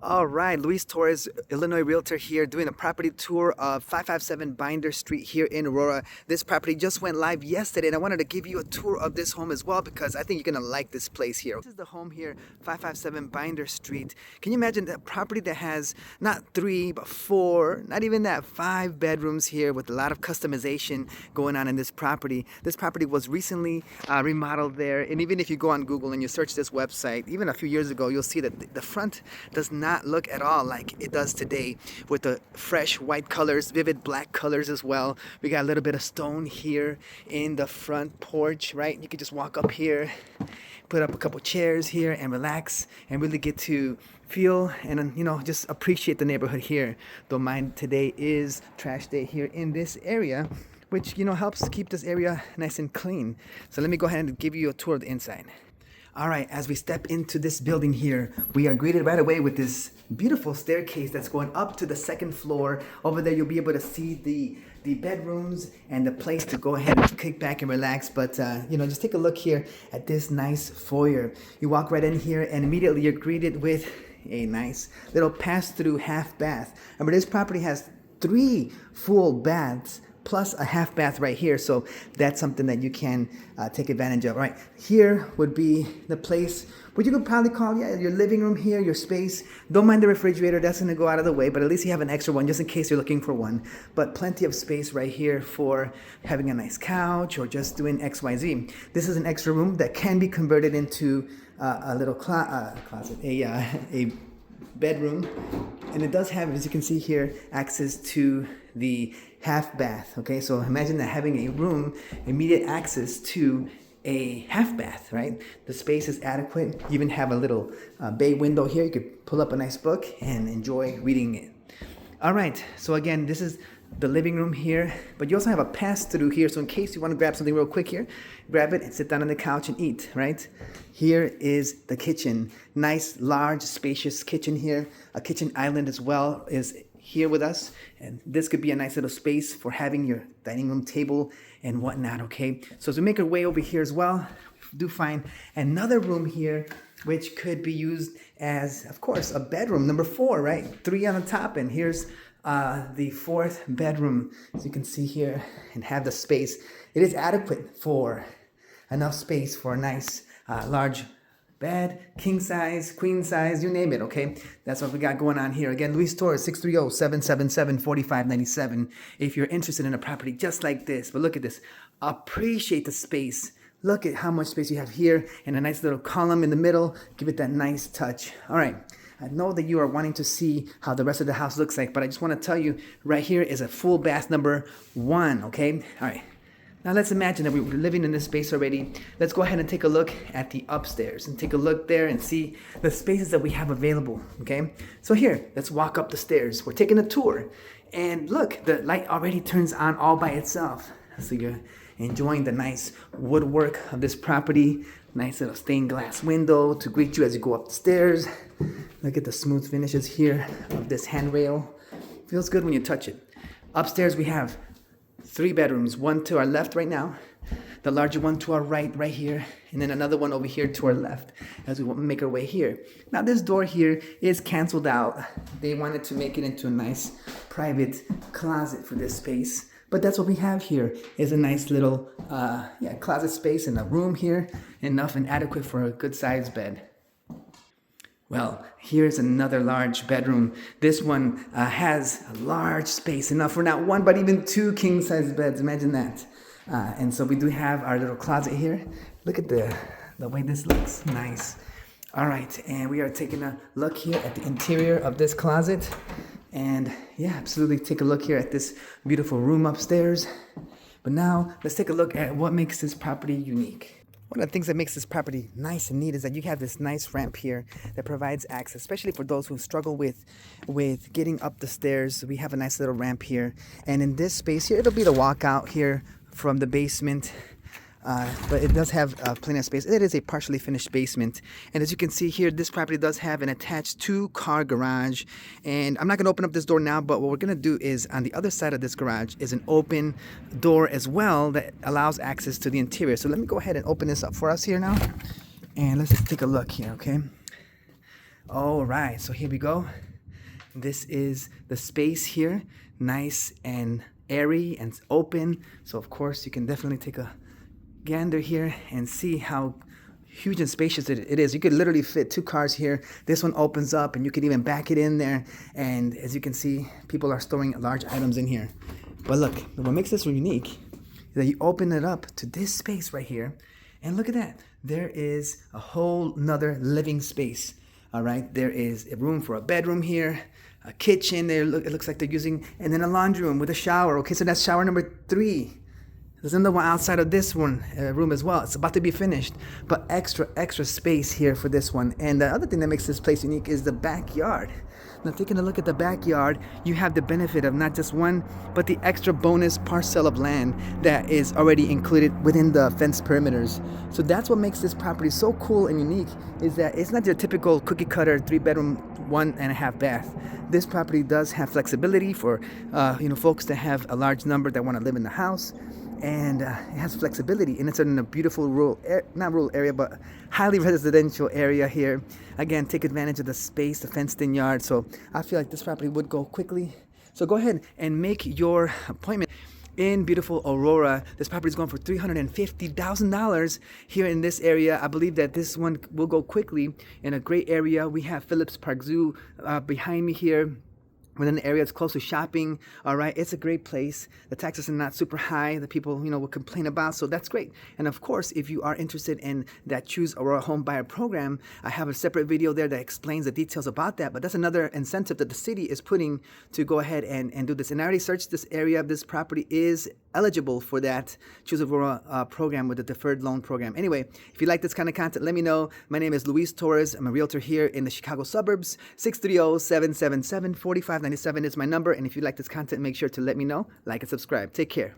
All right, Luis Torres, Illinois Realtor here, doing a property tour of 557 Binder Street here in Aurora. This property just went live yesterday, and I wanted to give you a tour of this home as well because I think you're gonna like this place here. This is the home here, 557 Binder Street. Can you imagine that property that has not three, but four, not even that, five bedrooms here with a lot of customization going on in this property. This property was recently remodeled there, and even if you go on Google and you search this website, even a few years ago, you'll see that the front does not look at all like it does today with the fresh white colors, vivid black colors as well. We got a little bit of stone here in the front porch, right? You could just walk up here, put up a couple chairs here and relax and really get to feel and just appreciate the neighborhood here. Though mine today is trash day here in this area, which helps keep this area nice and clean. So let me go ahead and give you a tour of the inside. All right, as we step into this building here, we are greeted right away with this beautiful staircase that's going up to the second floor. Over there, you'll be able to see the bedrooms and the place to go ahead and kick back and relax. But, just take a look here at this nice foyer. You walk right in here and immediately you're greeted with a nice little pass-through half bath. Remember, this property has 3 full baths plus a half bath right here, so that's something that you can take advantage of. All right, here would be the place what you could probably call your living room here, your space. Don't mind the refrigerator, that's going to go out of the way, but at least you have an extra one just in case you're looking for one. But plenty of space right here for having a nice couch or just doing XYZ. This is an extra room that can be converted into a little closet, a bedroom, and it does have, as you can see here, access to the half bath. Okay, so imagine that, having a room, immediate access to a half bath, right? The space is adequate. You even have a little bay window here. You could pull up a nice book and enjoy reading it. All right, so again, this is the living room here, but you also have a pass through here, so in case you want to grab something real quick here, grab it and sit down on the couch and eat, right? Here is the kitchen. Nice, large, spacious kitchen here. A kitchen island as well is here with us, and this could be a nice little space for having your dining room table and whatnot. Okay, so as we make our way over here as well, we do find another room here which could be used as, of course, a bedroom, number 4, right? 3 on the top, and here's the 4th bedroom, as you can see here, and have the space. It is adequate for enough space for a nice large bed, king size, queen size, you name it. Okay, that's what we got going on here. Again, Luis Torres, 630-777-4597 if you're interested in a property just like this. But look at this, appreciate the space. Look at how much space you have here, and a nice little column in the middle. Give it that nice touch. All right, I know that you are wanting to see how the rest of the house looks like, but I just want to tell you right here is a full bath number 1. Okay, all right. Now let's imagine that we were living in this space already. Let's go ahead and take a look at the upstairs and take a look there and see the spaces that we have available, okay? So here, let's walk up the stairs. We're taking a tour, and look, the light already turns on all by itself. So you're enjoying the nice woodwork of this property. Nice little stained glass window to greet you as you go up the stairs. Look at the smooth finishes here of this handrail. Feels good when you touch it. Upstairs we have 3 bedrooms, 1 to our left right now, the larger one to our right here, and then another one over here to our left as we make our way here. Now this door here is canceled out. They wanted to make it into a nice private closet for this space, but that's what we have here, is a nice little closet space and a room here, enough and adequate for a good sized bed. Well, here's another large bedroom. This one has a large space, enough for not 1, but even 2 king-size beds. Imagine that. And so we do have our little closet here. Look at the way this looks. Nice. All right, and we are taking a look here at the interior of this closet. And yeah, absolutely take a look here at this beautiful room upstairs. But now, let's take a look at what makes this property unique. One of the things that makes this property nice and neat is that you have this nice ramp here that provides access, especially for those who struggle with getting up the stairs. We have a nice little ramp here. And in this space here, it'll be the walkout here from the basement. But it does have plenty of space. It is a partially finished basement, and as you can see here, this property does have an attached 2-car garage. And I'm not going to open up this door now, but what we're going to do is on the other side of this garage is an open door as well that allows access to the interior. So let me go ahead and open this up for us here now, and let's just take a look here. Okay, All right, so here we go. This is the space here, nice and airy and open. So of course you can definitely take a gander here and see how huge and spacious it is. You could literally fit 2 cars here. This one opens up and you could even back it in there. And as you can see, people are storing large items in here. But look, what makes this unique is that you open it up to this space right here. And look at that. There is a whole nother living space. All right, there is a room for a bedroom here, a kitchen there, it looks like they're using, and then a laundry room with a shower. Okay, so that's shower number 3. There's another one outside of this one room as well. It's about to be finished, but extra space here for this one. And the other thing that makes this place unique is the backyard. Now taking a look at the backyard, you have the benefit of not just one, but the extra bonus parcel of land that is already included within the fence perimeters. So that's what makes this property so cool and unique, is that it's not your typical cookie cutter 3-bedroom, 1.5 bath. This property does have flexibility for folks that have a large number that want to live in the house. And it has flexibility, and it's in a beautiful not rural area, but highly residential area here. Again, take advantage of the space, the fenced-in yard. So I feel like this property would go quickly. So go ahead and make your appointment in beautiful Aurora. This property is going for $350,000 here in this area. I believe that this one will go quickly in a great area. We have Phillips Park Zoo behind me here. Within the area, it's close to shopping. All right, it's a great place. The taxes are not super high that people will complain about, so that's great. And of course, if you are interested in that Choose Aurora Home Buyer program, I have a separate video there that explains the details about that. But that's another incentive that the city is putting to go ahead and do this. And I already searched this area. This property is eligible for that Choose Aurora program with the deferred loan program. Anyway, if you like this kind of content, let me know. My name is Luis Torres. I'm a realtor here in the Chicago suburbs. 630-777-4597 is my number. And if you like this content, make sure to let me know, like and subscribe. Take care.